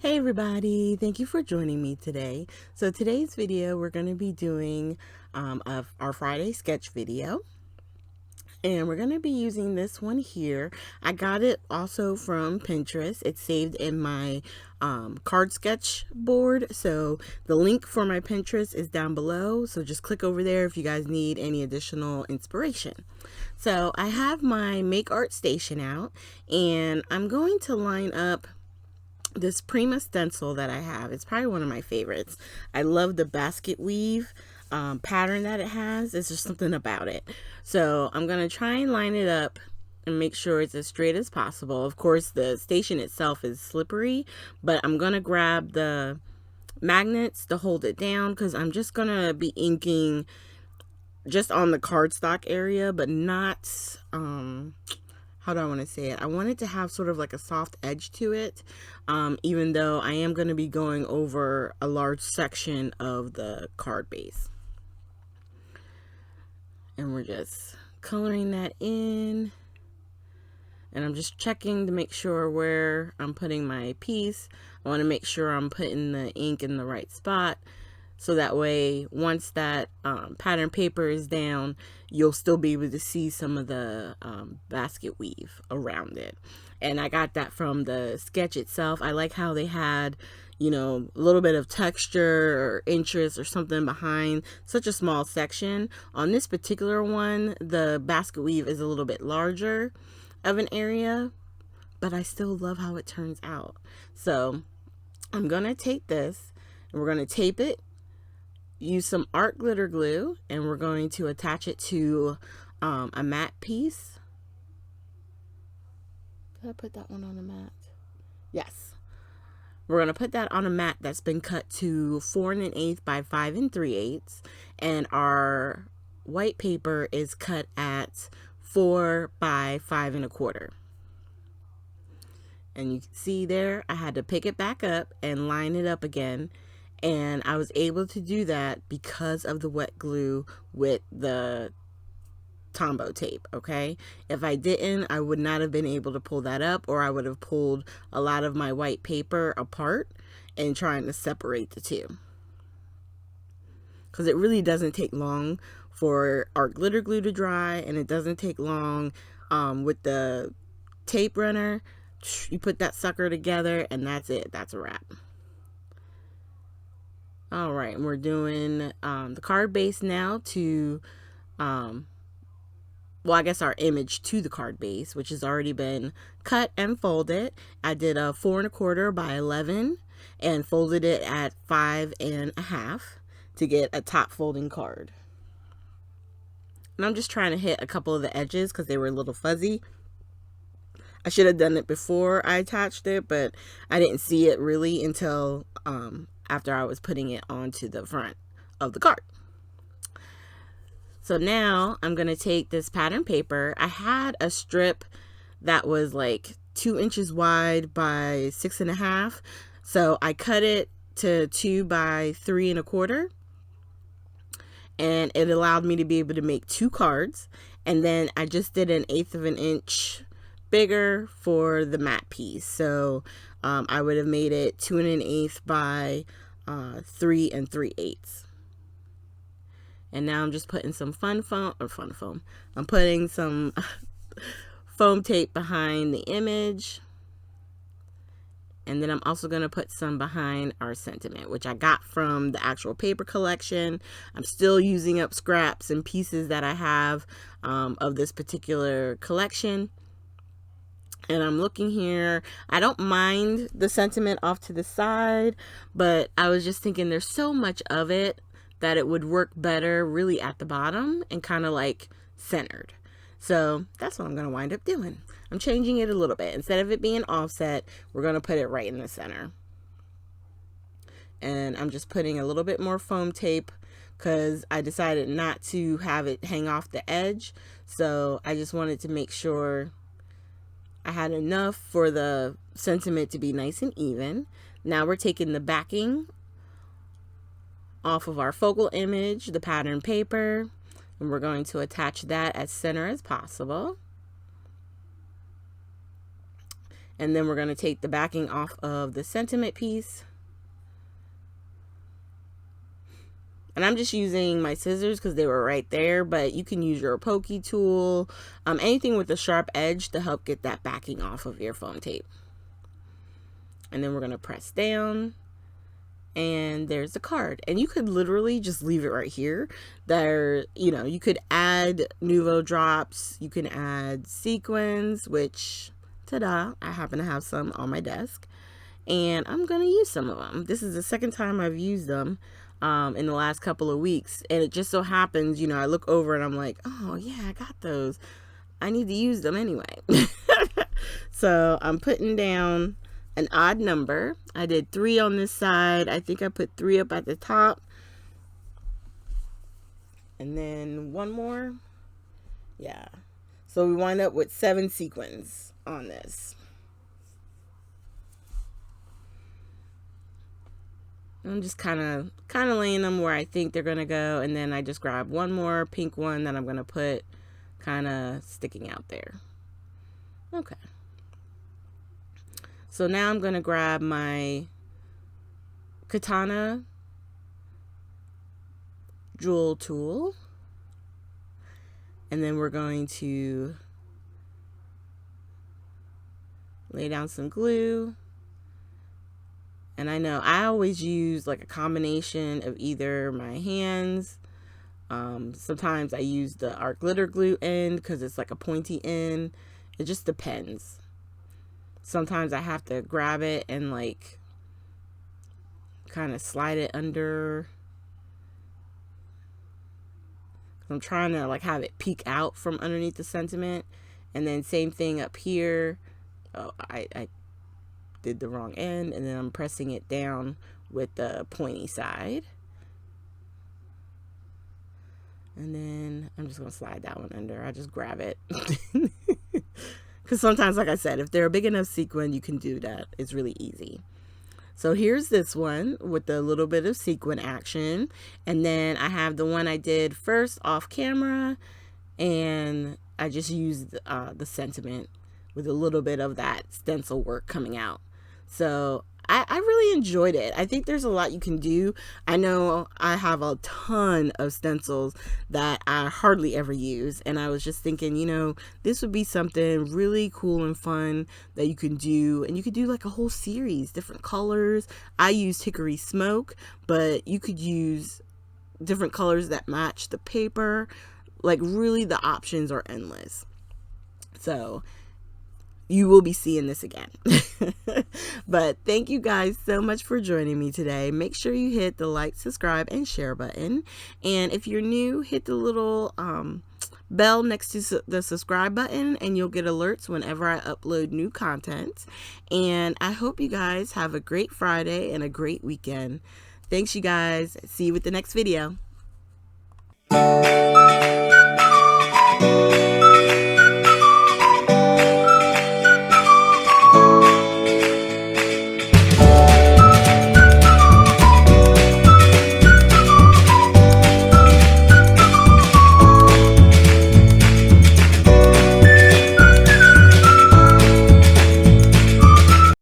Hey everybody, thank you for joining me today. So today's video we're going to be doing our Friday sketch video, and we're going to be using this one here. I got it also from Pinterest. It's saved in my card sketch board, so the link for my Pinterest is down below, so just click over there if you guys need any additional inspiration. So I have my Make Art station out, and I'm going to line up this Prima stencil that I have. It's probably one of my favorites. I love the basket weave pattern that it has. It's just something about it. So I'm going to try and line it up and make sure it's as straight as possible. Of course, the station itself is slippery, but I'm going to grab the magnets to hold it down because I'm just going to be inking just on the cardstock area, but not how do I want to say it? I want it to have sort of like a soft edge to it, even though I am going to be going over a large section of the card base. And we're just coloring that in. And I'm just checking to make sure where I'm putting my piece. I want to make sure I'm putting the ink in the right spot, so that way once that pattern paper is down, you'll still be able to see some of the basket weave around it. And I got that from the sketch itself. I like how they had, you know, a little bit of texture or interest or something behind such a small section. On this particular one, the basket weave is a little bit larger of an area, but I still love how it turns out. So I'm gonna take this and we're gonna tape it, use some art glitter glue, and we're going to attach it to a matte piece. Did I put that one on a mat? Yes. We're going to put that on a mat that's been cut to 4 1/8 by 5 3/8, and our white paper is cut at 4 by 5 1/4. And you can see there, I had to pick it back up and line it up again. And I was able to do that because of the wet glue with the Tombow tape, okay? If I didn't, I would not have been able to pull that up, or I would have pulled a lot of my white paper apart and trying to separate the two. Because it really doesn't take long for our glitter glue to dry, and it doesn't take long with the tape runner. You put that sucker together and that's it. That's a wrap. All right, and we're doing the card base now to, well, I guess our image to the card base, which has already been cut and folded. I did a 4 1/4 by 11 and folded it at 5 1/2 to get a top folding card. And I'm just trying to hit a couple of the edges because they were a little fuzzy. I should have done it before I attached it, but I didn't see it really until after I was putting it onto the front of the card. So now I'm going to take this pattern paper. I had a strip that was like 2 inches wide by 6 1/2. So I cut it to 2 by 3 1/4. And it allowed me to be able to make 2 cards. And then I just did 1/8 of an inch bigger for the matte piece. So I would have made it 2 1/8 by 3 3/8. And now I'm just putting some fun foam. I'm putting some foam tape behind the image. And then I'm also going to put some behind our sentiment, which I got from the actual paper collection. I'm still using up scraps and pieces that I have of this particular collection. And I'm looking here. I don't mind the sentiment off to the side, but I was just thinking there's so much of it that it would work better really at the bottom and kind of like centered. So that's what I'm going to wind up doing. I'm changing it a little bit. Instead of it being offset, we're going to put it right in the center. And I'm just putting a little bit more foam tape because I decided not to have it hang off the edge. So I just wanted to make sure I had enough for the sentiment to be nice and even. Now we're taking the backing off of our focal image, the pattern paper, and we're going to attach that as center as possible. And then we're going to take the backing off of the sentiment piece. And I'm just using my scissors because they were right there, but you can use your pokey tool, anything with a sharp edge to help get that backing off of your foam tape. And then we're going to press down, and there's the card. And you could literally just leave it right here. There, you know, you could add Nuvo drops, you can add sequins, which, ta-da, I happen to have some on my desk. And I'm going to use some of them. This is the second time I've used them in the last couple of weeks. And it just so happens, you know, I look over and I'm like, oh yeah, I got those. I need to use them anyway. So I'm putting down an odd number. I did 3 on this side. I think I put 3 up at the top. And then 1 more. Yeah. So we wind up with 7 sequins on this. I'm just kind of laying them where I think they're going to go. And then I just grab 1 more pink one that I'm going to put kind of sticking out there. Okay. So now I'm going to grab my Katana jewel tool. And then we're going to lay down some glue. And I know I always use like a combination of either my hands. Sometimes I use the art glitter glue end because it's like a pointy end. It just depends. Sometimes I have to grab it and like kind of slide it under. I'm trying to like have it peek out from underneath the sentiment. And then same thing up here. Oh, I did the wrong end, and then I'm pressing it down with the pointy side. And then I'm just going to slide that one under. I just grab it. Because sometimes, like I said, if they're a big enough sequin, you can do that. It's really easy. So here's this one with a little bit of sequin action. And then I have the one I did first off camera. And I just used the sentiment with a little bit of that stencil work coming out. So I really enjoyed it. I think there's a lot you can do. I know I have a ton of stencils that I hardly ever use. And I was just thinking, you know, this would be something really cool and fun that you can do. And you could do like a whole series, different colors. I used Hickory Smoke, but you could use different colors that match the paper. Like really the options are endless. So you will be seeing this again. But thank you guys so much for joining me today. Make sure you hit the like, subscribe, and share button. And if you're new, hit the little bell next to the subscribe button, and you'll get alerts whenever I upload new content. And I hope you guys have a great Friday and a great weekend. Thanks, you guys. See you with the next video.